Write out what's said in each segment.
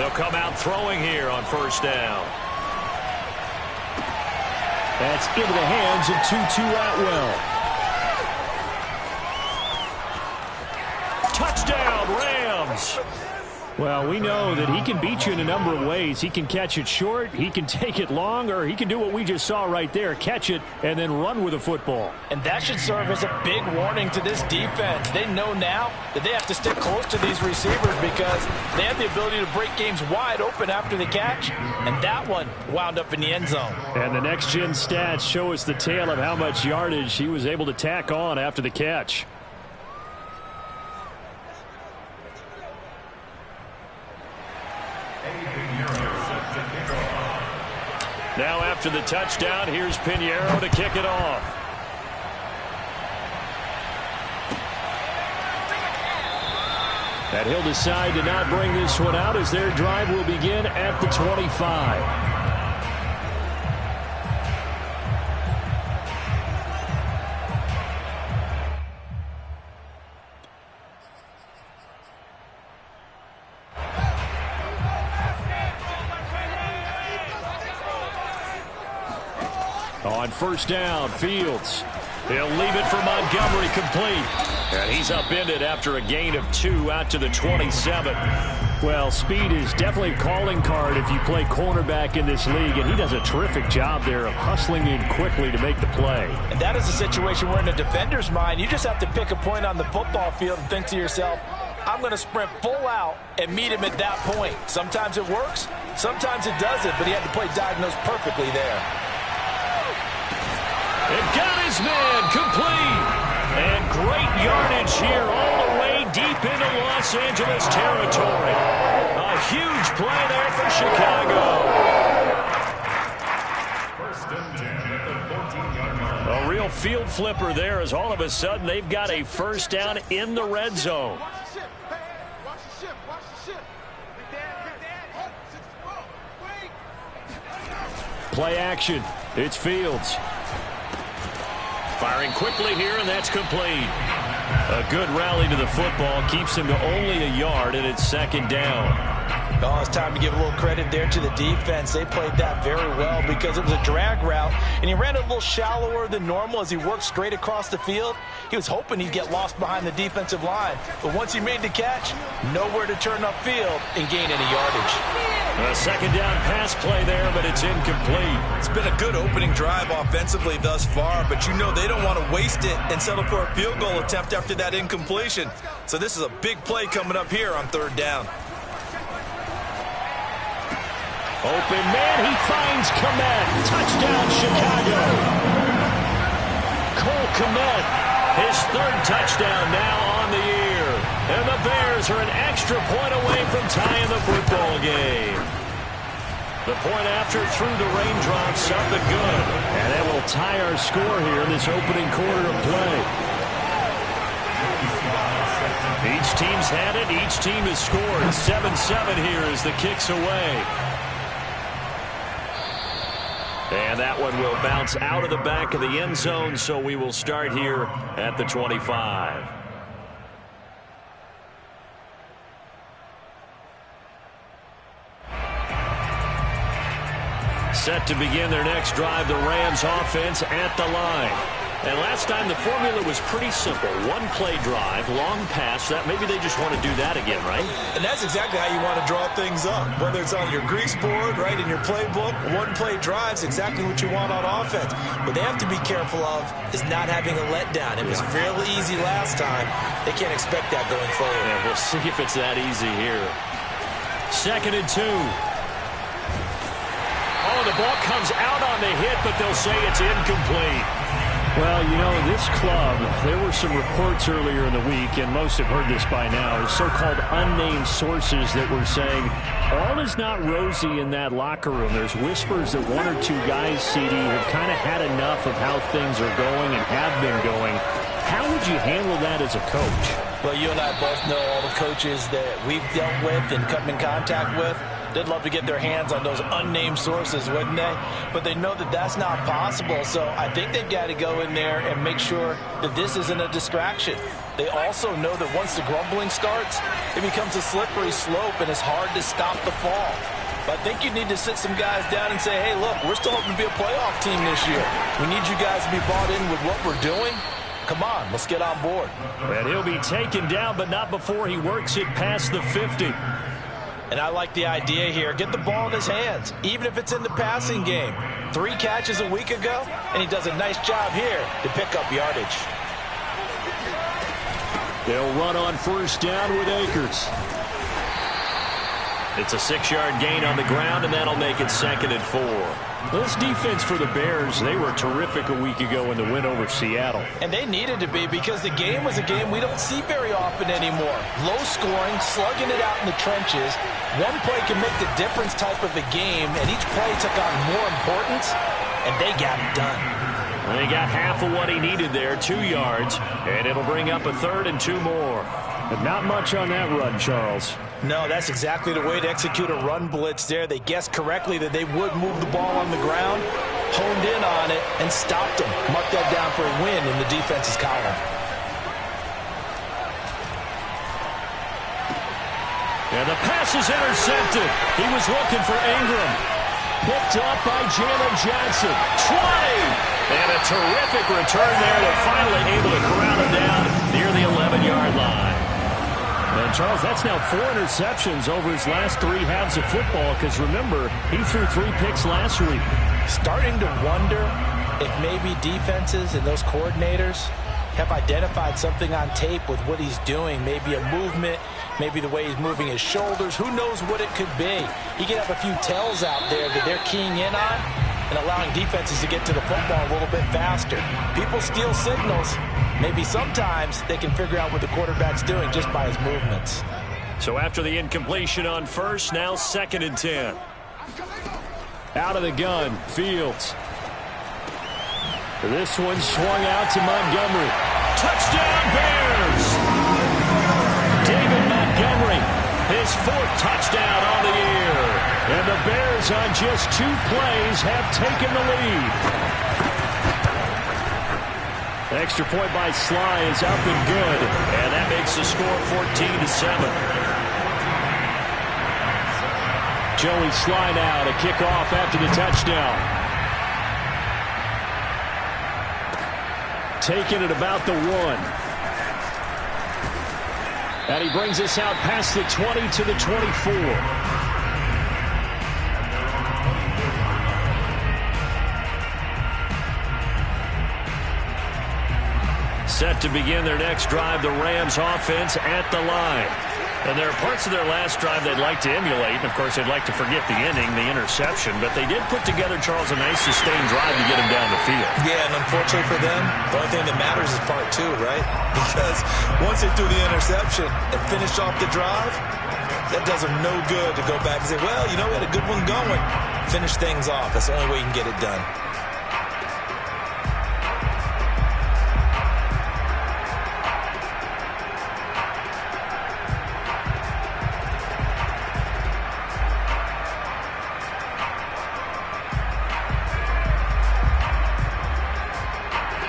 They'll come out throwing here on first down. That's into the hands of Tutu Atwell. Touchdown, Rams! Well, we know that he can beat you in a number of ways. He can catch it short, he can take it long, or he can do what we just saw right there, catch it and then run with the football. And that should serve as a big warning to this defense. They know now that they have to stick close to these receivers because they have the ability to break games wide open after the catch, and that one wound up in the end zone. And the next-gen stats show us the tale of how much yardage he was able to tack on after the catch. Now after the touchdown, here's Pinheiro to kick it off. And he'll decide to not bring this one out as their drive will begin at the 25. On first down, Fields. He'll leave it for Montgomery complete. And he's upended after a gain of 2 out to the 27. Well, speed is definitely a calling card if you play cornerback in this league, and he does a terrific job there of hustling in quickly to make the play. And that is a situation where in a defender's mind, you just have to pick a point on the football field and think to yourself, I'm going to sprint full out and meet him at that point. Sometimes it works, sometimes it doesn't, but he had to play diagnosed perfectly there. It got his man complete. And great yardage here all the way deep into Los Angeles territory. A huge play there for Chicago. A real field flipper there as all of a sudden they've got a first down in the red zone. Play action. It's Fields. Firing quickly here, and that's complete. A good rally to the football keeps him to only a yard, and it's second down. Oh, it's time to give a little credit there to the defense. They played that very well because it was a drag route, and he ran it a little shallower than normal as he worked straight across the field. He was hoping he'd get lost behind the defensive line, but once he made the catch, nowhere to turn upfield and gain any yardage. A second down pass play there, but it's incomplete. It's been a good opening drive offensively thus far, but you know they don't want to waste it and settle for a field goal attempt after that incompletion. So this is a big play coming up here on third down. Open man, he finds Kmet. Touchdown, Chicago. Cole Kmet, his third touchdown now on the year. And the Bears are an extra point away from tying the football game. The point after through the raindrops, up and good. And that will tie our score here in this opening quarter of play. Each team's had it. Each team has scored. 7-7 here as the kick's away. And that one will bounce out of the back of the end zone, so we will start here at the 25. Set to begin their next drive, the Rams offense at the line. And last time the formula was pretty simple. One play drive, long pass. That maybe they just want to do that again, right? And that's exactly how you want to draw things up. Whether it's on your grease board, right, in your playbook, one play drive's exactly what you want on offense. What they have to be careful of is not having a letdown. It was real easy last time. They can't expect that going forward. Yeah, we'll see if it's that easy here. 2nd and 2. Oh, the ball comes out on the hit, but they'll say it's incomplete. Well, you know, this club, there were some reports earlier in the week, and most have heard this by now, so-called unnamed sources that were saying all is not rosy in that locker room. There's whispers that one or two guys, CD, have kind of had enough of how things are going and have been going. How would you handle that as a coach? Well, you and I both know all the coaches that we've dealt with and come in contact with. They'd love to get their hands on those unnamed sources, wouldn't they? But they know that that's not possible, so I think they've got to go in there and make sure that this isn't a distraction. They also know that once the grumbling starts, it becomes a slippery slope, and it's hard to stop the fall. But I think you need to sit some guys down and say, hey, look, we're still hoping to be a playoff team this year. We need you guys to be bought in with what we're doing. Come on, let's get on board. And he'll be taken down, but not before he works it past the 50. And I like the idea here. Get the ball in his hands, even if it's in the passing game. 3 catches a week ago, and he does a nice job here to pick up yardage. They'll run on first down with Akers. It's a 6-yard gain on the ground, and that'll make it 2nd and 4. This defense for the Bears, they were terrific a week ago in the win over Seattle. And they needed to be, because the game was a game we don't see very often anymore. Low scoring, slugging it out in the trenches. One play can make the difference type of a game, and each play took on more importance, and they got it done. They got half of what he needed there, 2 yards, and it'll bring up a 3rd and 2 more. But not much on that run, Charles. No, that's exactly the way to execute a run blitz there. They guessed correctly that they would move the ball on the ground, honed in on it, and stopped them. Mark that down for a win in the defense's column. And the pass is intercepted. He was looking for Ingram. Picked up by Jalen Johnson. 20! And a terrific return there. They're finally able to corral him down near the 11-yard line. And, Charles, that's now 4 interceptions over his last 3 halves of football, because, remember, he threw 3 picks last week. Starting to wonder if maybe defenses and those coordinators have identified something on tape with what he's doing. Maybe a movement, maybe the way he's moving his shoulders. Who knows what it could be? He could have a few tells out there that they're keying in on and allowing defenses to get to the football a little bit faster. People steal signals. Maybe sometimes they can figure out what the quarterback's doing just by his movements. So after the incompletion on first, now 2nd and 10. Out of the gun, Fields. This one swung out to Montgomery. Touchdown, Bears! David Montgomery, his 4th touchdown on the year. And the Bears on just 2 plays have taken the lead. Extra point by Sly is up and good. And that makes the score 14-7. Joey Sly now to kick off after the touchdown. Taking it about the 1. And he brings us out past the 20 to the 24. Set to begin their next drive, the Rams offense at the line. And there are parts of their last drive they'd like to emulate. And, of course, they'd like to forget the inning, the interception. But they did put together, Charles, a nice sustained drive to get him down the field. Yeah, and unfortunately for them, the only thing that matters is part 2, right? Because once they threw the interception and finished off the drive, that does them no good to go back and say, well, you know, we had a good one going. Finish things off. That's the only way you can get it done.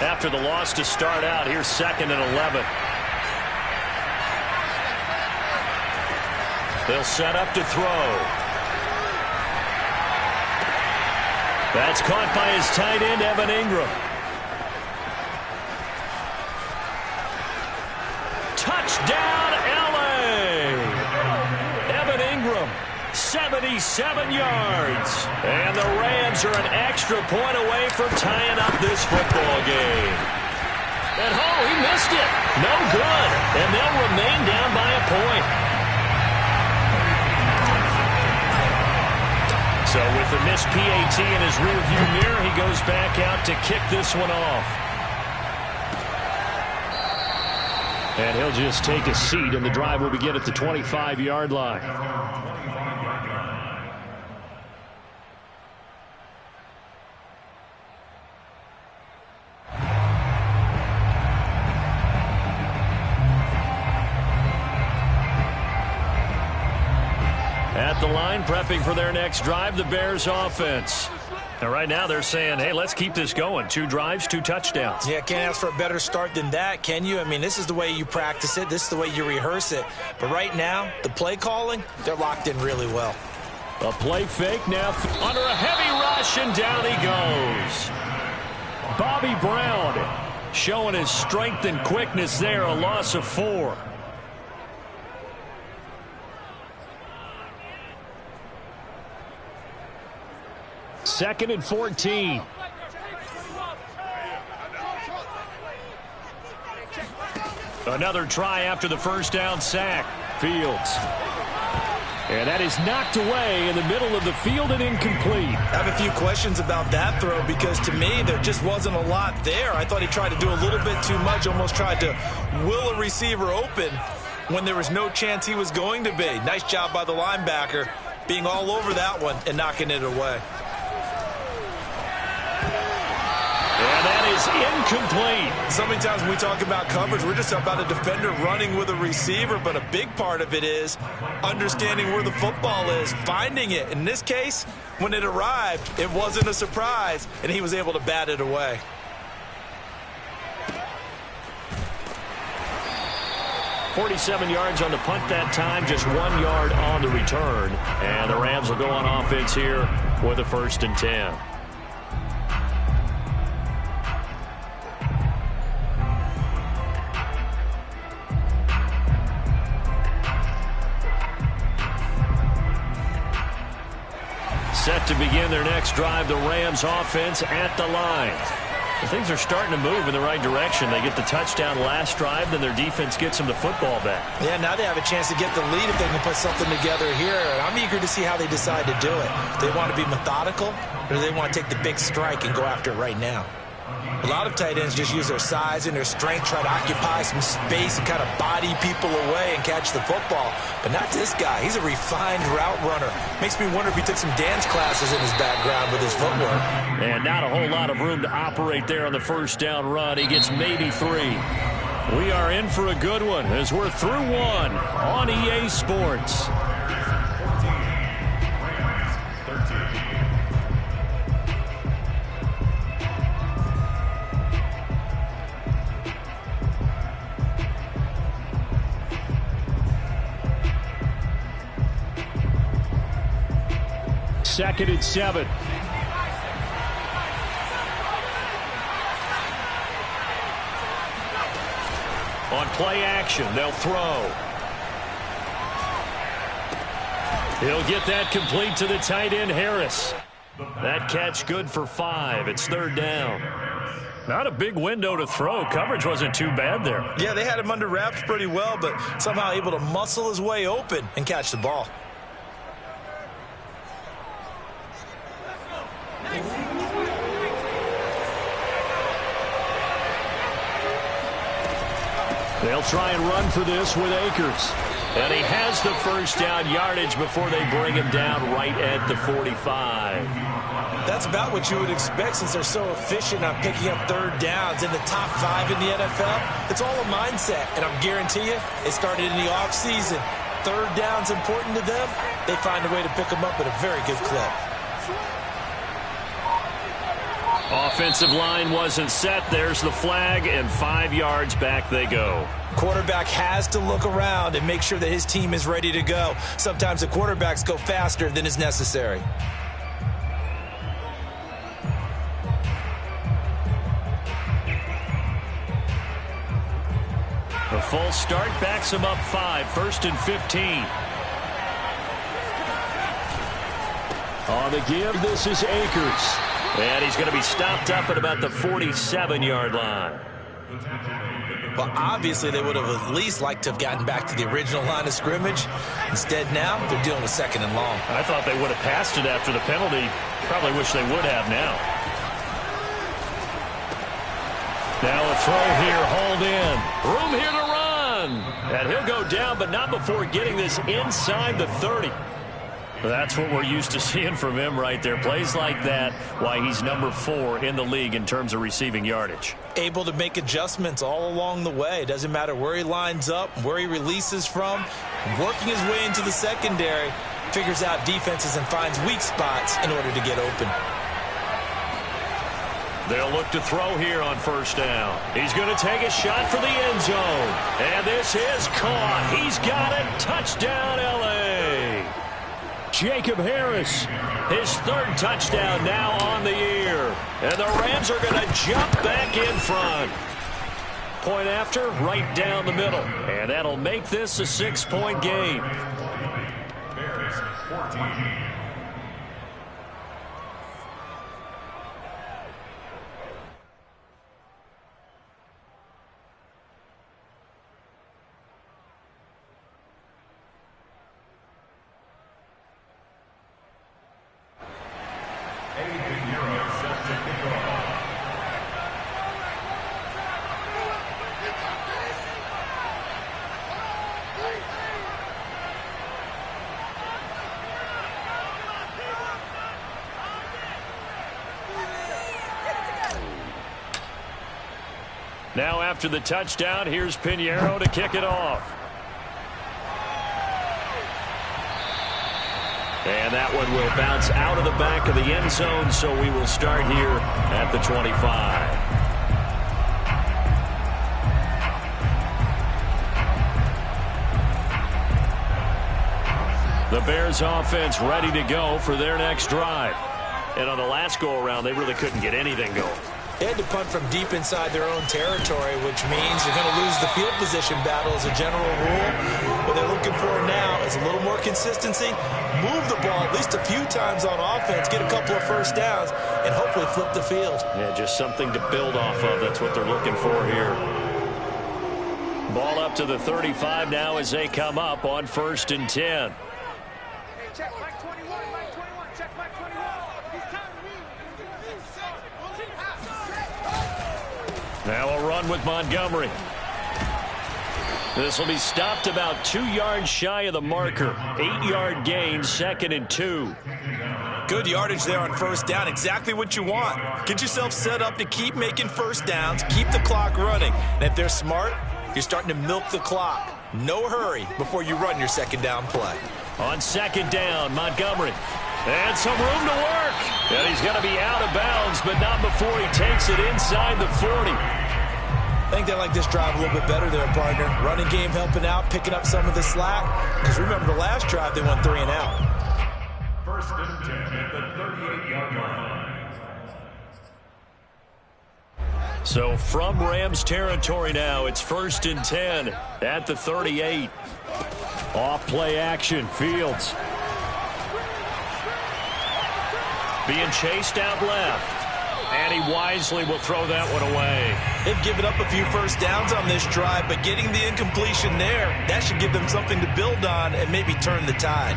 After the loss to start out, here's 2nd and 11. They'll set up to throw. That's caught by his tight end, Evan Ingram. Touchdown, LA! Evan Ingram, 77 yards. And the Rams are an extra point away from tying up this football game. And he missed it. No good. And they'll remain down by a point. So with the missed PAT in his rearview mirror, he goes back out to kick this one off. And he'll just take a seat, and the drive will begin at the 25-yard line. At the line again, prepping for their next drive, the Bears offense. And right now they're saying, hey, let's keep this going. 2 drives, 2 touchdowns. Yeah, can't ask for a better start than that, can you? I mean, this is the way you practice it. This is the way you rehearse it. But right now, the play calling, they're locked in really well. A play fake now under a heavy rush, and down he goes. Bobby Brown showing his strength and quickness there, a loss of 4. Second and 14. Another try after the first down sack. Fields. And that is knocked away in the middle of the field and incomplete. I have a few questions about that throw because to me there just wasn't a lot there. I thought he tried to do a little bit too much, almost tried to will a receiver open when there was no chance he was going to be. Nice job by the linebacker being all over that one and knocking it away. And that is incomplete. So many times when we talk about coverage, we're just about a defender running with a receiver, but a big part of it is understanding where the football is, finding it. In this case, when it arrived, it wasn't a surprise, and he was able to bat it away. .47 yards on the punt that time, just 1 yard on the return. And the Rams will go on offense here with a 1st and 10. Set to begin their next drive, the Rams offense at the line. Things are starting to move in the right direction. They get the touchdown last drive, then their defense gets them the football back. Yeah, now they have a chance to get the lead if they can put something together here. And I'm eager to see how they decide to do it. Do they want to be methodical, or do they want to take the big strike and go after it right now? A lot of tight ends just use their size and their strength, try to occupy some space and kind of body people away and catch the football. But not this guy. He's a refined route runner. Makes me wonder if he took some dance classes in his background with his footwork. And not a whole lot of room to operate there on the first down run. He gets maybe 3. We are in for a good one as we're through 1 on EA Sports. Second and 7. On play action, they'll throw. He'll get that complete to the tight end, Harris. That catch good for 5. It's 3rd down. Not a big window to throw. Coverage wasn't too bad there. Yeah, they had him under wraps pretty well, but somehow able to muscle his way open and catch the ball. They'll try and run for this with Akers. And he has the first down yardage before they bring him down right at the 45. That's about what you would expect since they're so efficient on picking up 3rd downs in the top 5 in the NFL. It's all a mindset, and I guarantee you it started in the offseason. 3rd down's important to them. They find a way to pick them up at a very good clip. Offensive line wasn't set. There's the flag, and 5 yards back they go. Quarterback has to look around and make sure that his team is ready to go. Sometimes the quarterbacks go faster than is necessary. A full start backs him up 5. 1st and 15. On the give, this is Akers. And he's going to be stopped up at about the 47-yard line. Well, obviously they would have at least liked to have gotten back to the original line of scrimmage. Instead now, they're dealing with 2nd and long. I thought they would have passed it after the penalty. Probably wish they would have now. Now a throw here, hauled in. Room here to run. And he'll go down, but not before getting this inside the 30. That's what we're used to seeing from him right there. Plays like that, why he's number 4 in the league in terms of receiving yardage. Able to make adjustments all along the way. Doesn't matter where he lines up, where he releases from. Working his way into the secondary. figures out defenses and finds weak spots in order to get open. They'll look to throw here on first down. He's going to take a shot for the end zone. And this is caught. He's got it. Touchdown, L.A. Jacob Harris, his third touchdown now on the year. And the Rams are going to jump back in front. Point after, right down the middle. And that'll make this a 6-point game. Bears 14. Now after the touchdown, here's Pinheiro to kick it off. And that one will bounce out of the back of the end zone, so we will start here at the 25. The Bears offense ready to go for their next drive. And on the last go-around, they really couldn't get anything going. They had to punt from deep inside their own territory, which means you're going to lose the field position battle as a general rule. What they're looking for now is a little more consistency, move the ball at least a few times on offense, get a couple of first downs, and hopefully flip the field. Yeah, just something to build off of. That's what they're looking for here. Ball up to the 35 now as they come up on 1st and 10. Hey, check Mike 21, Mike 21, check Mike 21. He's telling me. Now a run with Montgomery. This will be stopped about 2 yards shy of the marker. 8-yard gain, 2nd and 2. Good yardage there on first down. Exactly what you want. Get yourself set up to keep making first downs, keep the clock running. And if they're smart, you're starting to milk the clock. No hurry before you run your second down play. On 2nd down, Montgomery. And some room to work. And he's going to be out of bounds, but not before he takes it inside the 40. I think they like this drive a little bit better there, partner. Running game helping out, picking up some of the slack. Because remember the last drive, they went 3 and out. 1st and 10 at the 38-yard line. So from Rams territory now, it's 1st and 10 at the 38. Off play action, Fields. Being chased out left. And he wisely will throw that one away. They've given up a few first downs on this drive, but getting the incompletion there, that should give them something to build on and maybe turn the tide.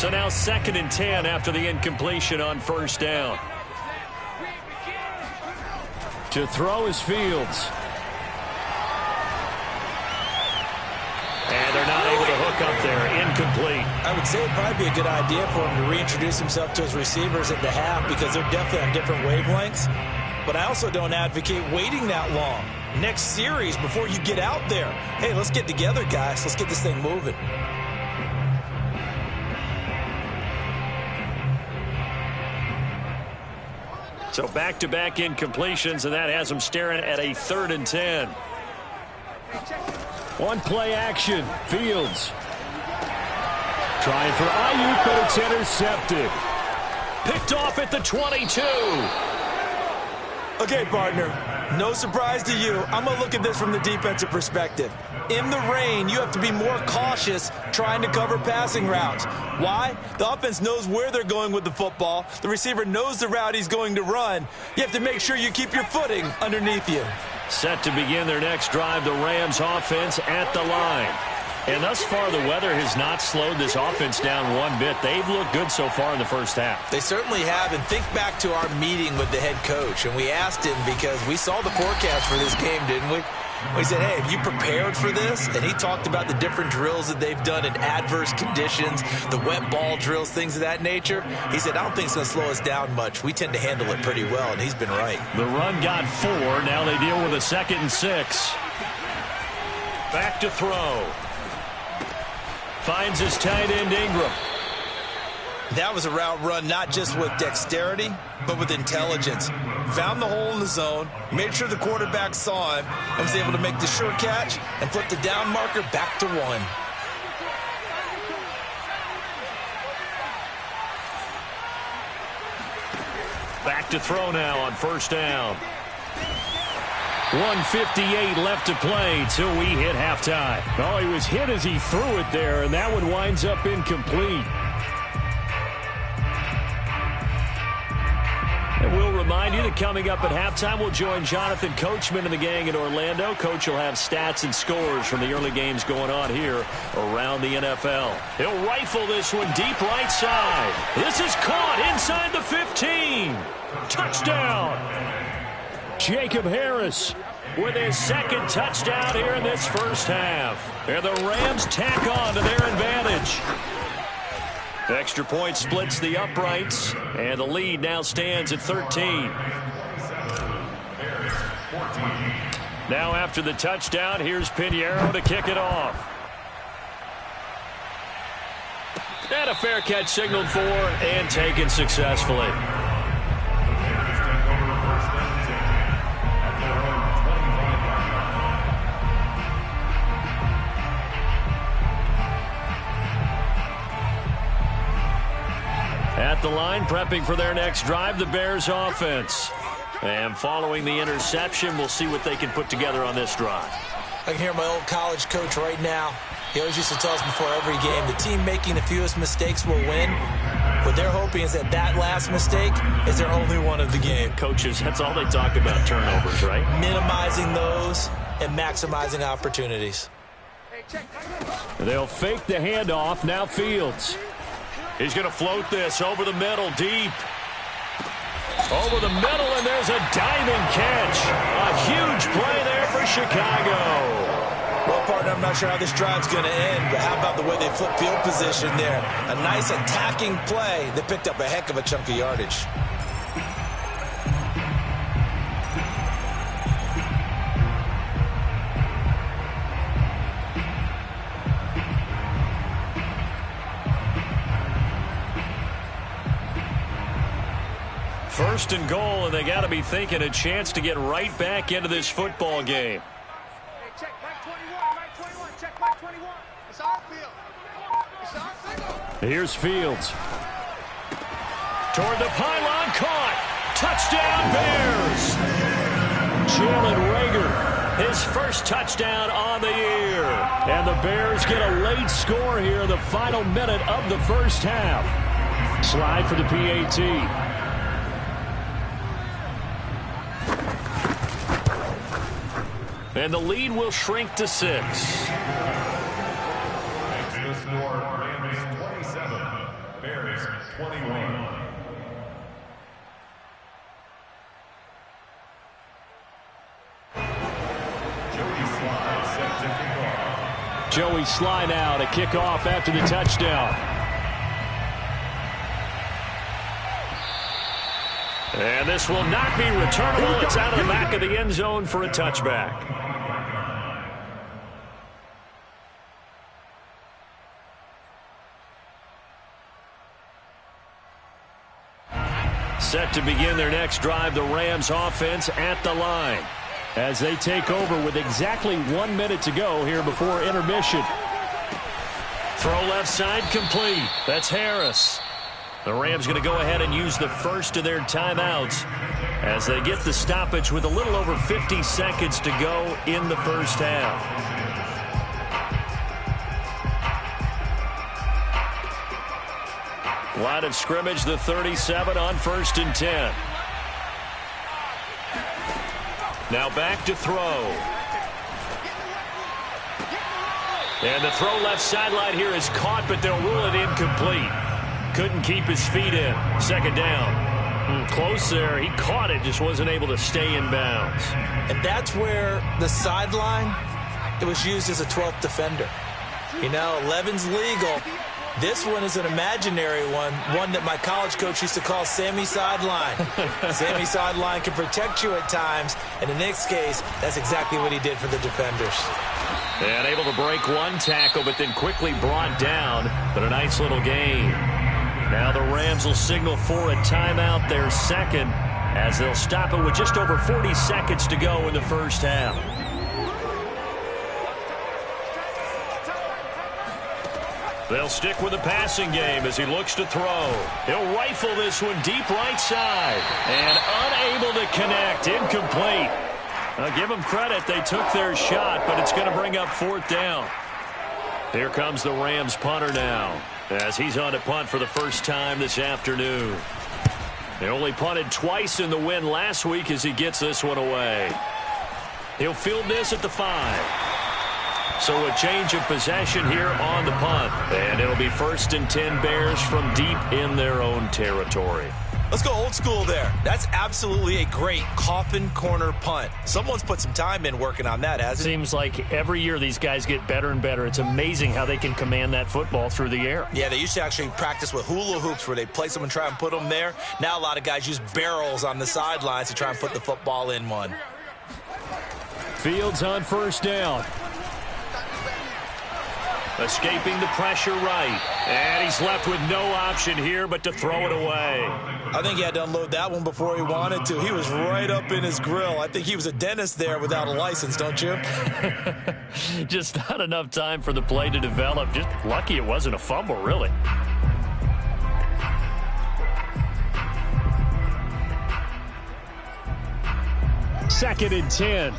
So now 2nd and 10 after the incompletion on first down. To throw is Fields. And they're not able to hook up there. Incomplete. I would say it'd probably be a good idea for him to reintroduce himself to his receivers at the half because they're definitely on different wavelengths. But I also don't advocate waiting that long. Next series before you get out there. Hey, let's get together, guys. Let's get this thing moving. So back-to-back incompletions, and that has them staring at a 3rd and 10. One play action, Fields. Trying for Ayuk, but it's intercepted. Picked off at the 22. Okay, partner, no surprise to you. I'm going to look at this from the defensive perspective. In the rain, you have to be more cautious trying to cover passing routes. Why? The offense knows where they're going with the football. The receiver knows the route he's going to run. You have to make sure you keep your footing underneath you. Set to begin their next drive, the Rams offense at the line. And thus far, the weather has not slowed this offense down one bit. They've looked good so far in the first half. They certainly have. And think back to our meeting with the head coach. And we asked him, because we saw the forecast for this game, didn't we? We said, hey, have you prepared for this? And he talked about the different drills that they've done in adverse conditions, the wet ball drills, things of that nature. He said, I don't think it's going to slow us down much. We tend to handle it pretty well, and he's been right. The run got 4. Now they deal with a 2nd and 6. Back to throw. Finds his tight end, Ingram. That was a route run not just with dexterity, but with intelligence. Found the hole in the zone, made sure the quarterback saw him, and was able to make the sure catch and flip the down marker back to 1. Back to throw now on first down. 1:58 left to play till we hit halftime. Oh, he was hit as he threw it there, and that one winds up incomplete. And we'll remind you that coming up at halftime, we'll join Jonathan Coachman and the gang in Orlando. Coach will have stats and scores from the early games going on here around the NFL. He'll rifle this one deep right side. This is caught inside the 15. Touchdown. Jacob Harris with his 2nd touchdown here in this first half. And the Rams tack on to their advantage. Extra point splits the uprights, and the lead now stands at 13. Now after the touchdown, here's Pinheiro to kick it off. And a fair catch signaled for and taken successfully. At the line, prepping for their next drive, the Bears offense. And following the interception, we'll see what they can put together on this drive. I can hear my old college coach right now. He always used to tell us before every game, the team making the fewest mistakes will win. What they're hoping is that last mistake is their only one of the game. Coaches, that's all they talk about, turnovers, right? Minimizing those and maximizing opportunities. They'll fake the handoff. Now Fields. He's going to float this over the middle, deep. Over the middle, and there's a diving catch. A huge play there for Chicago. Well, partner, I'm not sure how this drive's going to end, but how about the way they flip field position there? A nice attacking play that picked up a heck of a chunk of yardage. First and goal, and they got to be thinking a chance to get right back into this football game. Hey, check Mike 21, Mike 21, check Mike 21. It's our field. It's our field. Here's Fields. Toward the pylon, caught. Touchdown, Bears. Jalen Reagor, his first touchdown on the year. And the Bears get a late score here in the final minute of the first half. Slide for the PAT. And the lead will shrink to 6. The score, Rams 27, Bears 21. Joey Slye set to kick off. Joey Slye now to kick off after the touchdown. And this will not be returnable. It's out of the back of the end zone for a touchback. Set to begin their next drive, the Rams offense at the line as they take over with exactly 1 minute to go here before intermission. Throw left side complete. That's Harris. The Rams going to go ahead and use the first of their timeouts as they get the stoppage with a little over 50 seconds to go in the first half. Line of scrimmage, the 37 on 1st and 10. Now back to throw. And the throw left sideline here is caught, but they'll rule it incomplete. Couldn't keep his feet in. Second down. Close there. He caught it, just wasn't able to stay in bounds. And that's where the sideline, it was used as a 12th defender. You know, 11's legal. This one is an imaginary one that my college coach used to call Sammy Sideline. Sammy Sideline can protect you at times, and in this case, that's exactly what he did for the defenders. And able to break one tackle, but then quickly brought down, but a nice little gain. Now the Rams will signal for a timeout, their second, as they'll stop it with just over 40 seconds to go in the first half. They'll stick with the passing game as he looks to throw. He'll rifle this one deep right side. And unable to connect. Incomplete. I'll give them credit. They took their shot, but it's going to bring up fourth down. Here comes the Rams punter now, as he's on to punt for the first time this afternoon. They only punted twice in the win last week as he gets this one away. He'll field this at the 5. So a change of possession here on the punt. And it'll be 1st and 10 Bears from deep in their own territory. Let's go old school there. That's absolutely a great coffin corner punt. Someone's put some time in working on that, hasn't it? Seems like every year these guys get better and better. It's amazing how they can command that football through the air. Yeah, they used to actually practice with hula hoops where they place them and try and put them there. Now a lot of guys use barrels on the sidelines to try and put the football in one. Fields on first down. Escaping the pressure right. And he's left with no option here but to throw it away. I think he had to unload that one before he wanted to. He was right up in his grill. I think he was a dentist there without a license, don't you? Just not enough time for the play to develop. Just lucky it wasn't a fumble, really. Second and 10.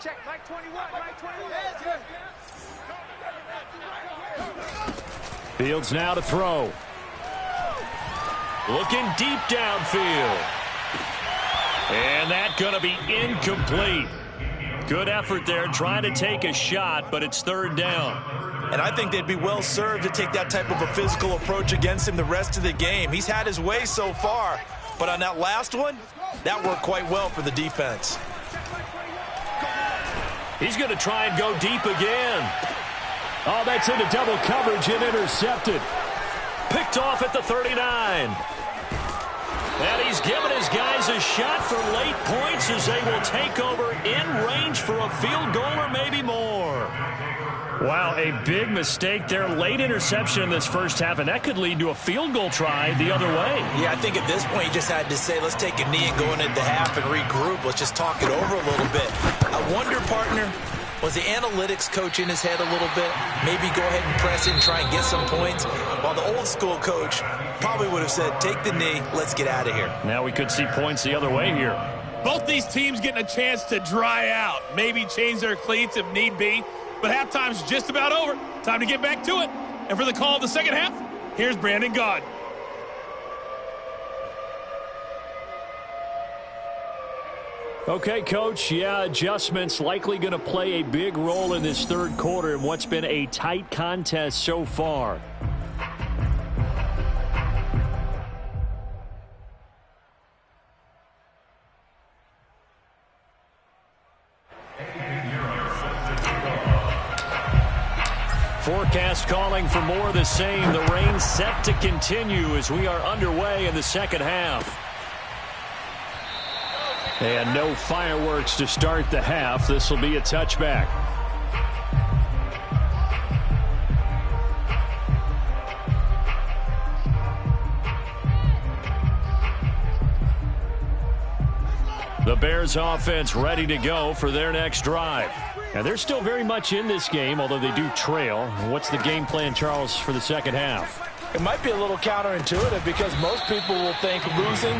Check, right 21, right 21. Fields now to throw. Looking deep downfield. And that's going to be incomplete. Good effort there trying to take a shot, but it's third down. And I think they'd be well served to take that type of a physical approach against him the rest of the game. He's had his way so far, but on that last one, that worked quite well for the defense. He's going to try and go deep again. Oh, that's into double coverage and intercepted. Picked off at the 39. And he's given his guys a shot for late points as they will take over in range for a field goal or maybe more. Wow, a big mistake there. Late interception in this first half, and that could lead to a field goal try the other way. Yeah, I think at this point you just had to say, let's take a knee and go into the half and regroup. Let's just talk it over a little bit. I wonder, partner, was the analytics coach in his head a little bit? Maybe go ahead and press it and try and get some points? While the old school coach probably would have said, take the knee, let's get out of here. Now we could see points the other way here. Both these teams getting a chance to dry out, maybe change their cleats if need be. But halftime's just about over. Time to get back to it. And for the call of the second half, here's Brandon Gaud. Okay, Coach, adjustments likely going to play a big role in this third quarter in what's been a tight contest so far. Forecast calling for more of the same. The rain set to continue as we are underway in the second half. And no fireworks to start the half. This will be a touchback. The Bears offense ready to go for their next drive. Now, they're still very much in this game, although they do trail. What's the game plan, Charles, for the second half? It might be a little counterintuitive because most people will think losing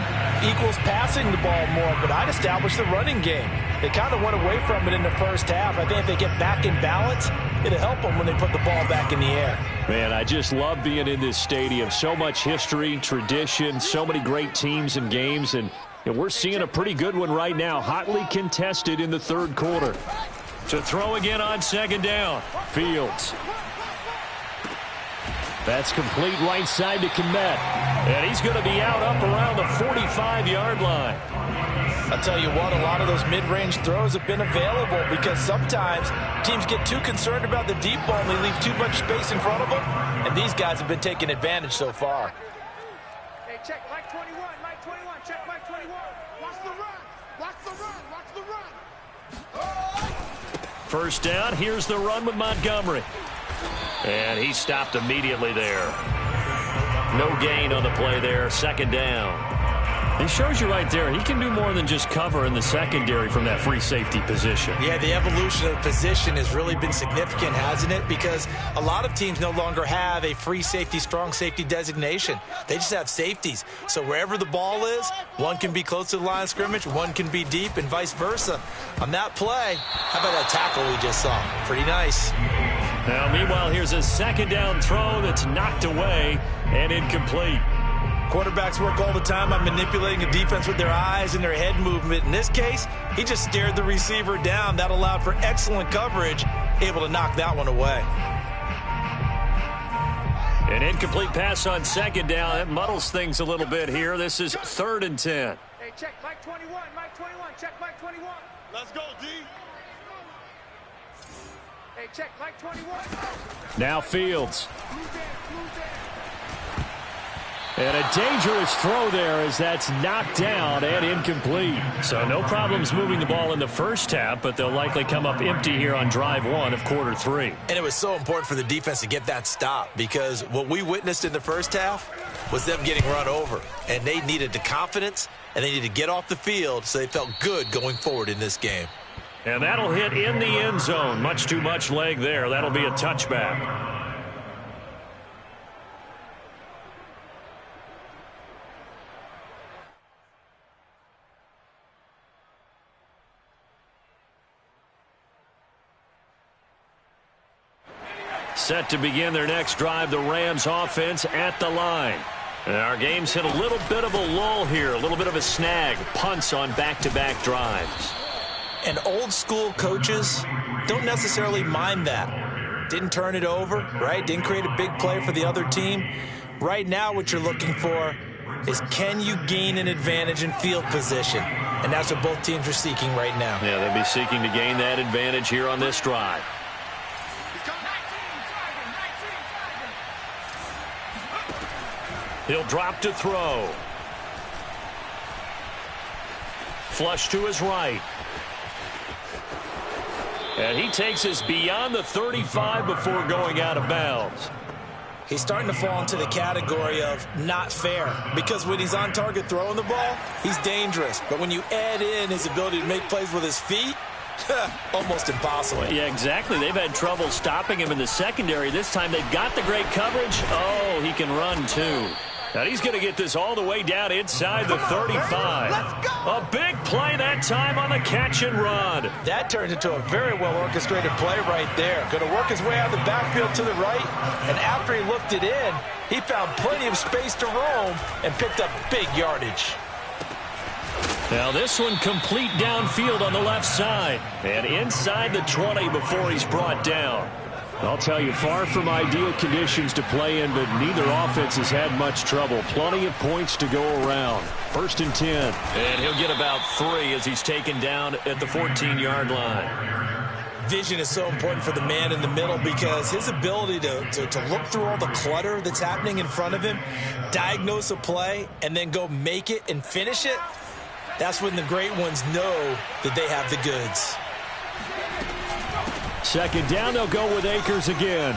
equals passing the ball more, but I'd establish the running game. They kind of went away from it in the first half. I think if they get back in balance, it'll help them when they put the ball back in the air. Man, I just love being in this stadium. So much history, tradition, so many great teams and games, and And we're seeing a pretty good one right now, hotly contested in the third quarter. To throw again on second down. Fields. That's complete right side to Kmet. And he's going to be out up around the 45-yard line. I'll tell you what, a lot of those mid-range throws have been available because sometimes teams get too concerned about the deep ball and they leave too much space in front of them. And these guys have been taking advantage so far. Hey, check Mike 21, Mike 21, check Mike 21. Watch the run, watch the run, watch the run. First down, here's the run with Montgomery. And he stopped immediately there. No gain on the play there, second down. It shows you right there, he can do more than just cover in the secondary from that free safety position. Yeah, the evolution of the position has really been significant, hasn't it? Because a lot of teams no longer have a free safety, strong safety designation. They just have safeties. So wherever the ball is, one can be close to the line of scrimmage, one can be deep, and vice versa. On that play, how about that tackle we just saw? Pretty nice. Now, meanwhile, here's a second down throw that's knocked away and incomplete. Quarterbacks work all the time on manipulating a defense with their eyes and their head movement. In this case, he just stared the receiver down. That allowed for excellent coverage, able to knock that one away. An incomplete pass on second down. That muddles things a little bit here. This is 3rd and 10. Hey, check Mike 21, Mike 21, check Mike 21. Let's go, D. Hey, check Mike 21. Now Fields. And a dangerous throw there as that's knocked down and incomplete. So no problems moving the ball in the first half, but they'll likely come up empty here on drive 1 of quarter 3. And it was so important for the defense to get that stop because what we witnessed in the first half was them getting run over. And they needed the confidence, and they needed to get off the field so they felt good going forward in this game. And that'll hit in the end zone. Much too much leg there. That'll be a touchback. Set to begin their next drive, the Rams offense at the line. And our game's hit a little bit of a lull here, a little bit of a snag. Punts on back-to-back drives. And old-school coaches don't necessarily mind that. Didn't turn it over, right? Didn't create a big play for the other team. Right now what you're looking for is can you gain an advantage in field position? And that's what both teams are seeking right now. Yeah, they'll be seeking to gain that advantage here on this drive. He'll drop to throw. Flush to his right. And he takes us beyond the 35 before going out of bounds. He's starting to fall into the category of not fair because when he's on target throwing the ball, he's dangerous. But when you add in his ability to make plays with his feet, almost impossible. Yeah, exactly. They've had trouble stopping him in the secondary. This time they've got the great coverage. Oh, he can run too. Now he's going to get this all the way down inside the 35. A big play that time on the catch and run. That turned into a very well-orchestrated play right there. Going to work his way out of the backfield to the right, and after he looked it in, he found plenty of space to roam and picked up big yardage. Now this one complete downfield on the left side and inside the 20 before he's brought down. I'll tell you, far from ideal conditions to play in, but neither offense has had much trouble. Plenty of points to go around. 1st and 10. And he'll get about 3 as he's taken down at the 14-yard line. Vision is so important for the man in the middle because his ability to look through all the clutter that's happening in front of him, diagnose a play, and then go make it and finish it, that's when the great ones know that they have the goods. 2nd down, they'll go with Akers again.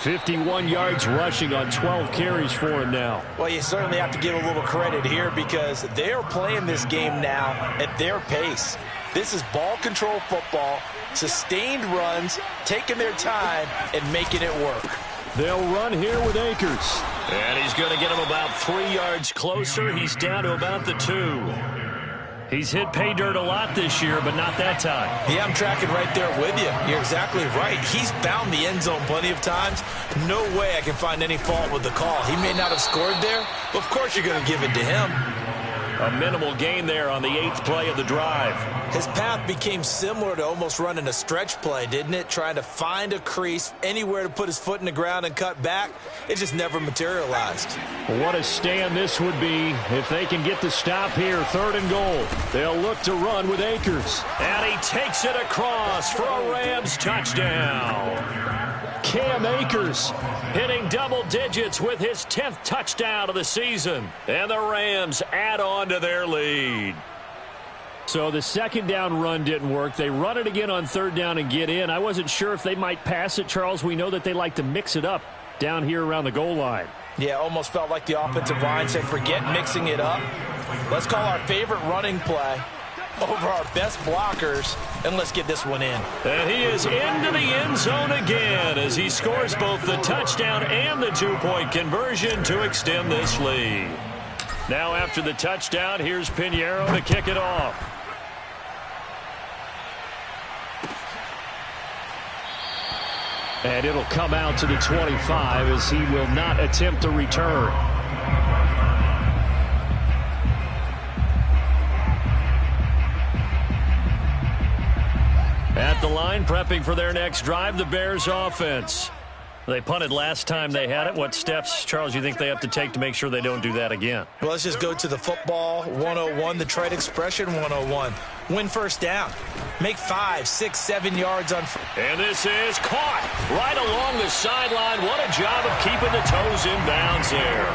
51 yards rushing on 12 carries for him now. Well, you certainly have to give a little credit here because they're playing this game now at their pace. This is ball control football, sustained runs, taking their time and making it work. They'll run here with Akers. And he's going to get him about 3 yards closer. He's down to about the 2. He's hit pay dirt a lot this year, but not that time. Yeah, I'm tracking right there with you. You're exactly right. He's found the end zone plenty of times. No way I can find any fault with the call. He may not have scored there, but of course you're going to give it to him. A minimal gain there on the 8th play of the drive. His path became similar to almost running a stretch play, didn't it? Trying to find a crease, anywhere to put his foot in the ground and cut back. It just never materialized. What a stand this would be if they can get the stop here. 3rd and goal. They'll look to run with Akers. And he takes it across for a Rams touchdown. Cam Akers hitting double digits with his 10th touchdown of the season. And the Rams add on to their lead. So the 2nd down run didn't work. They run it again on 3rd down and get in. I wasn't sure if they might pass it, Charles. We know that they like to mix it up down here around the goal line. Yeah, almost felt like the offensive line said, forget mixing it up. Let's call our favorite running play over our best blockers, and let's get this one in. And he is into the end zone again as he scores both the touchdown and the 2-point conversion to extend this lead. Now after the touchdown, here's Pinheiro to kick it off. And it'll come out to the 25 as he will not attempt to return. At the line, prepping for their next drive, the Bears offense. They punted last time they had it. What steps, Charles, you think they have to take to make sure they don't do that again? Well, let's just go to the football 101, the trade expression 101. Win first down. Make 5, 6, 7 yards on. And this is caught right along the sideline. What a job of keeping the toes in bounds there.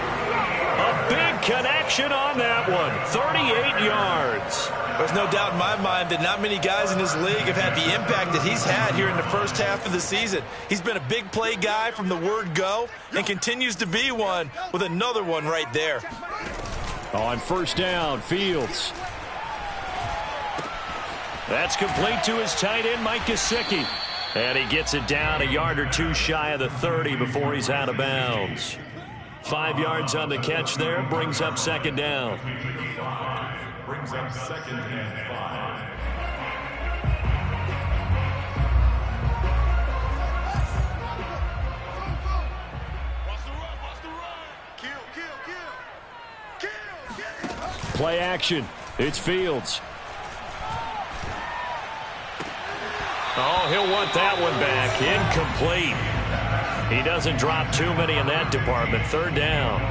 A big connection on that one. 38 yards. There's no doubt in my mind that not many guys in this league have had the impact that he's had here in the first half of the season. He's been a big play guy from the word go and continues to be one with another one right there. On 1st down, Fields. That's complete to his tight end, Mike Gesicki. And he gets it down a yard or 2 shy of the 30 before he's out of bounds. 5 yards on the catch there, brings up 2nd down. Brings up 2nd and 5. Play action. It's Fields. Oh, he'll want that one back. Incomplete. He doesn't drop too many in that department. 3rd down.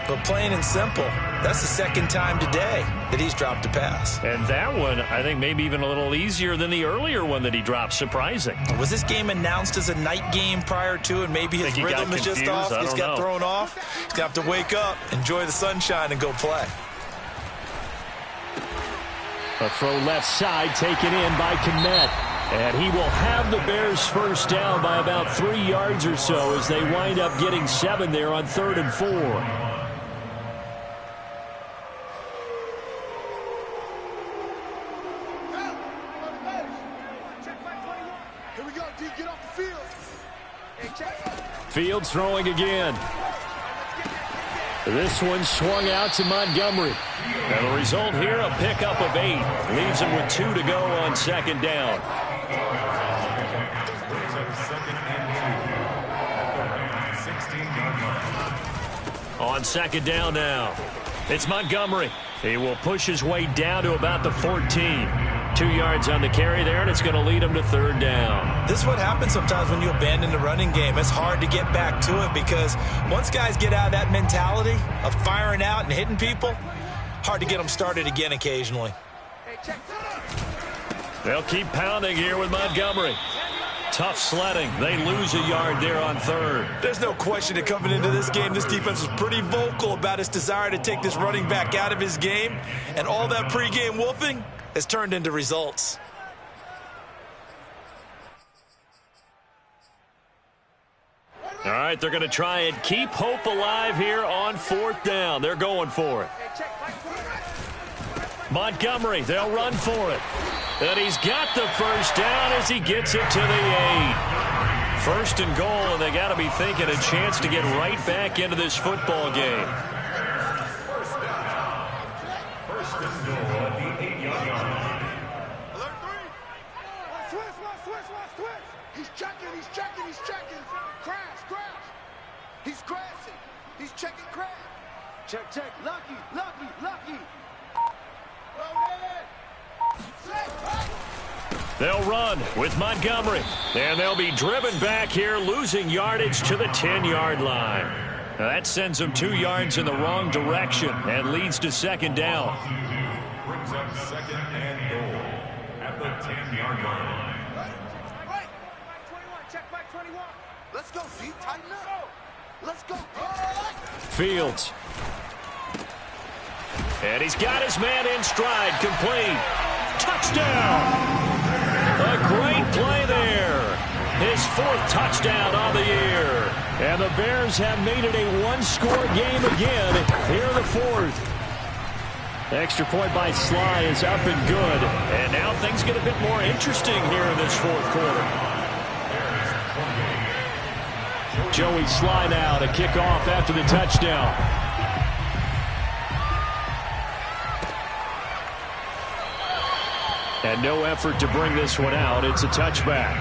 But plain and simple, that's the 2nd time today that he's dropped a pass. And that one, I think, maybe even a little easier than the earlier one that he dropped. Surprising. Was this game announced as a night game prior to, and maybe his rhythm is just off? He's got thrown off. He's going to have to wake up, enjoy the sunshine, and go play. A throw left side taken in by Kmet. And he will have the Bears 1st down by about 3 yards or so as they wind up getting 7 there on 3rd and 4. Here we go, D. Get off the field. Fields throwing again. This one swung out to Montgomery. And the result here, a pickup of 8. Leaves him with 2 to go on 2nd down. On 2nd down now, it's Montgomery. He will push his way down to about the 14. 2 yards on the carry there, and it's going to lead him to 3rd down. This is what happens sometimes when you abandon the running game. It's hard to get back to it because once guys get out of that mentality of firing out and hitting people, hard to get them started again occasionally. They'll keep pounding here with Montgomery. Tough sledding. They lose a yard there on 3rd. There's no question that coming into this game, this defense was pretty vocal about its desire to take this running back out of his game, and all that pregame wolfing has turned into results. All right, they're going to try and keep hope alive here on 4th down. They're going for it. Montgomery, they'll run for it. And he's got the 1st down as he gets it to the 8. 1st and goal, and they got to be thinking a chance to get right back into this football game. 1st and goal at the 8-yard line. Alert 3. Switch. He's checking. Crash. He's crashing. He's checking crash. Check. Lucky. They'll run with Montgomery. And they'll be driven back here, losing yardage to the 10-yard line. Now that sends them 2 yards in the wrong direction and leads to second down. Brings up second and goal at the 10-yard line. Right. Mike 21. Check Mike 21. Let's go, Z. Tighten up. Let's go. Fields. And he's got his man in stride, complete. Touchdown! A great play there. His 4th touchdown on the year. And the Bears have made it a one-score game again here in the 4th. The extra point by Sly is up and good. And now things get a bit more interesting here in this 4th quarter. Joey Sly now to kick off after the touchdown. And no effort to bring this one out. It's a touchback.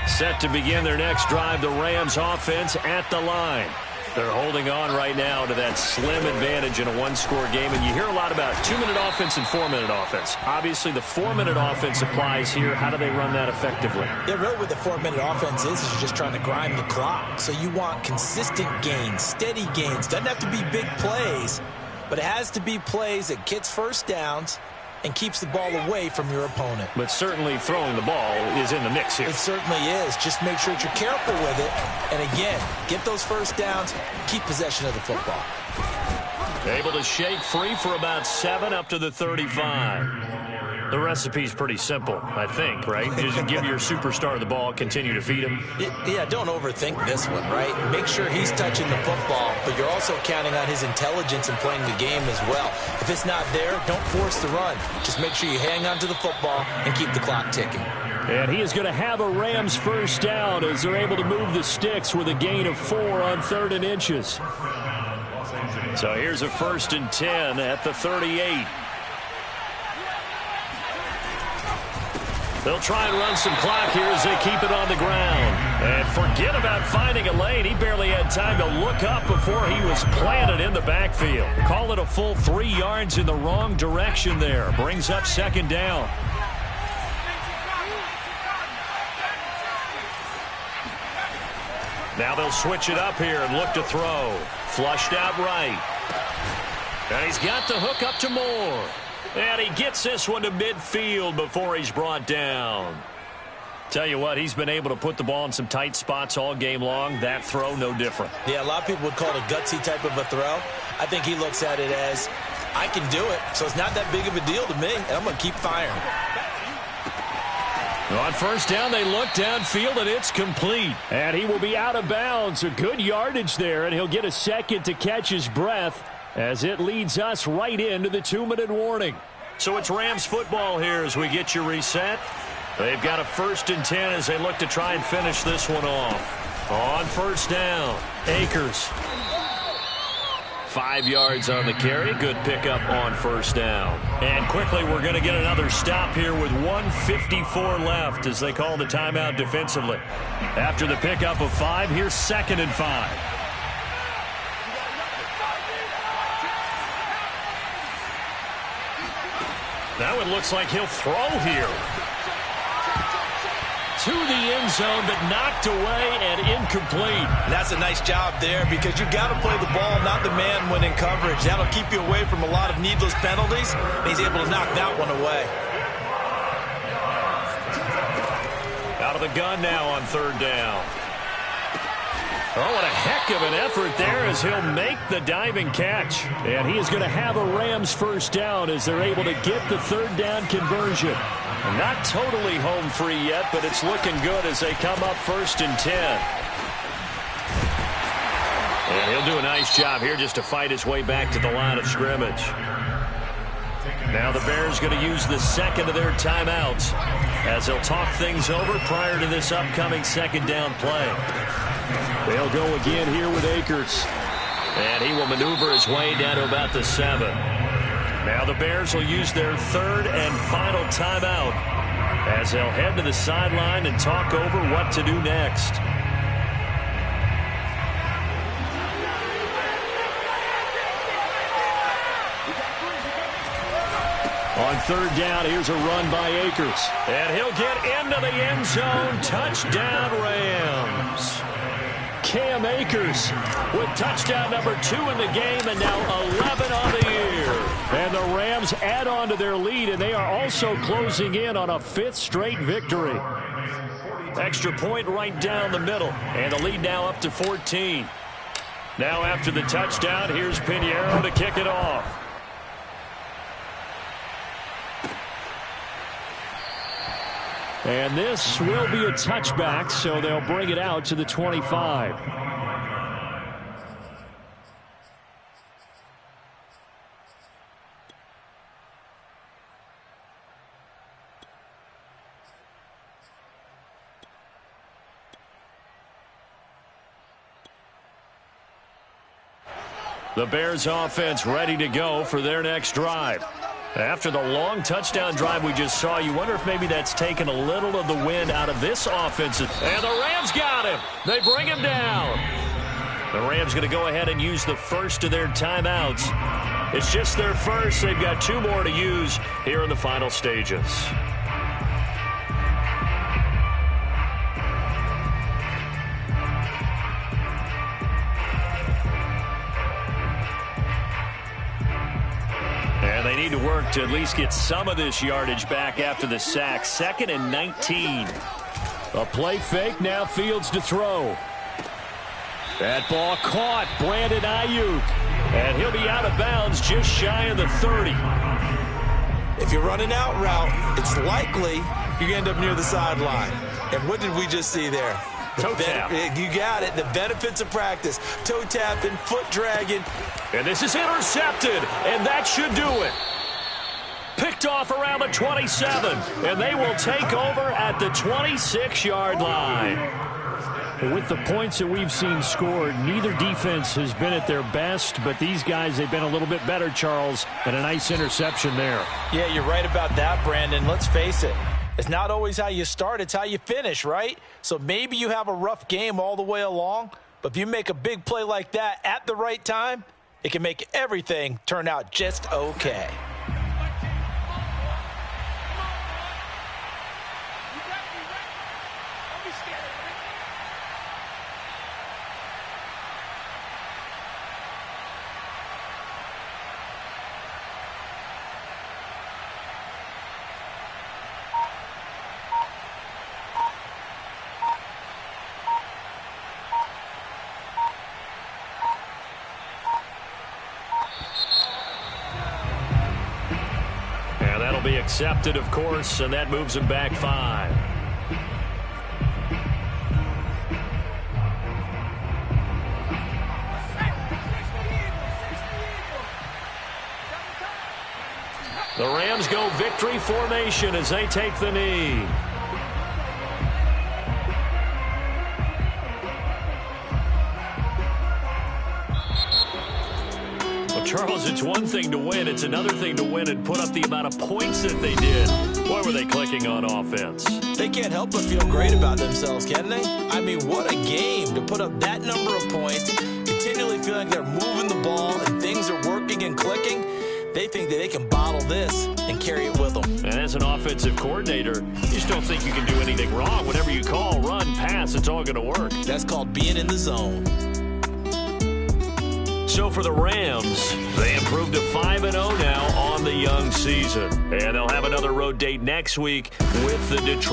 Set to begin their next drive, the Rams offense at the line. They're holding on right now to that slim advantage in a one-score game. And you hear a lot about 2-minute offense and 4-minute offense. Obviously, the 4-minute offense applies here. How do they run that effectively? Yeah, really what the 4-minute offense is you're just trying to grind the clock. So you want consistent gains, steady gains. Doesn't have to be big plays, but it has to be plays that gets first downs and keeps the ball away from your opponent. But certainly throwing the ball is in the mix here. It certainly is. Just make sure that you're careful with it. And again, get those first downs, keep possession of the football. Able to shake free for about 7 up to the 35. The recipe's pretty simple, I think, right? Just give your superstar the ball, continue to feed him. Yeah, don't overthink this one, right? Make sure he's touching the football, but you're also counting on his intelligence in playing the game as well. If it's not there, don't force the run. Just make sure you hang on to the football and keep the clock ticking. And he is going to have a Rams first down as they're able to move the sticks with a gain of 4 on 3rd and inches. So here's a 1st and 10 at the 38. They'll try and run some clock here as they keep it on the ground. And forget about finding a lane. He barely had time to look up before he was planted in the backfield. Call it a full 3 yards in the wrong direction there. Brings up second down. Now they'll switch it up here and look to throw. Flushed out right. And he's got the hook up to Moore. And he gets this one to midfield before he's brought down. Tell you what, he's been able to put the ball in some tight spots all game long. That throw, no different. Yeah, a lot of people would call it a gutsy type of a throw. I think he looks at it as, I can do it, so it's not that big of a deal to me, and I'm going to keep firing. On first down, they look downfield, and it's complete. And he will be out of bounds. A good yardage there, and he'll get a second to catch his breath as it leads us right into the 2-minute warning. So it's Rams football here as we get you reset. They've got a 1st and 10 as they look to try and finish this one off. On first down, Akers. 5 yards on the carry. Good pickup on first down. And quickly, we're going to get another stop here with 1:54 left as they call the timeout defensively. After the pickup of 5, here's 2nd and 5. Now it looks like he'll throw here. To the end zone, but knocked away and incomplete. That's a nice job there because you've got to play the ball, not the man when in coverage. That'll keep you away from a lot of needless penalties, and he's able to knock that one away. Out of the gun now on 3rd down. Oh, what a heck of an effort there as he'll make the diving catch. And he is going to have a Rams first down as they're able to get the 3rd down conversion. Not totally home free yet, but it's looking good as they come up 1st and 10. And he'll do a nice job here just to fight his way back to the line of scrimmage. Now the Bears going to use the 2nd of their timeouts as they'll talk things over prior to this upcoming 2nd down play. They'll go again here with Akers. And he will maneuver his way down to about the 7. Now the Bears will use their third and final timeout as they'll head to the sideline and talk over what to do next. On third down, here's a run by Akers. And he'll get into the end zone. Touchdown, Rams. Cam Akers with touchdown number 2 in the game and now 11 on the year. And the Rams add on to their lead, and they are also closing in on a 5th straight victory. Extra point right down the middle, and the lead now up to 14. Now after the touchdown, here's Pinheiro to kick it off. And this will be a touchback, so they'll bring it out to the 25. The Bears offense ready to go for their next drive. After the long touchdown drive we just saw, you wonder if maybe that's taken a little of the wind out of this offense. And the Rams got him. They bring him down. The Rams going to go ahead and use the first of their timeouts. It's just their first. They've got 2 more to use here in the final stages. And they need to work to at least get some of this yardage back after the sack. 2nd and 19. A play fake, now Fields to throw. That ball caught, Brandon Ayuk. And he'll be out of bounds just shy of the 30. If you're running out route, it's likely you're going to end up near the sideline. And what did we just see there? Toe tap. You got it. The benefits of practice. Toe tapping, foot dragging. And this is intercepted, and that should do it. Picked off around the 27, and they will take over at the 26-yard line. With the points that we've seen scored, neither defense has been at their best, but these guys, they've been a little bit better, Charles, and a nice interception there. Yeah, you're right about that, Brandon. Let's face it. It's not always how you start, it's how you finish, right? So maybe you have a rough game all the way along, but if you make a big play like that at the right time, it can make everything turn out just okay. Be accepted, of course, and that moves him back 5. The Rams go victory formation as they take the knee. Charles, it's one thing to win. It's another thing to win and put up the amount of points that they did. Boy, were they clicking on offense. They can't help but feel great about themselves, can they? I mean, what a game to put up that number of points, continually feeling they're moving the ball and things are working and clicking. They think that they can bottle this and carry it with them. And as an offensive coordinator, you just don't think you can do anything wrong. Whatever you call, run, pass, it's all going to work. That's called being in the zone. So for the Rams, they improved to 5-0 now on the young season. And they'll have another road date next week with the Detroit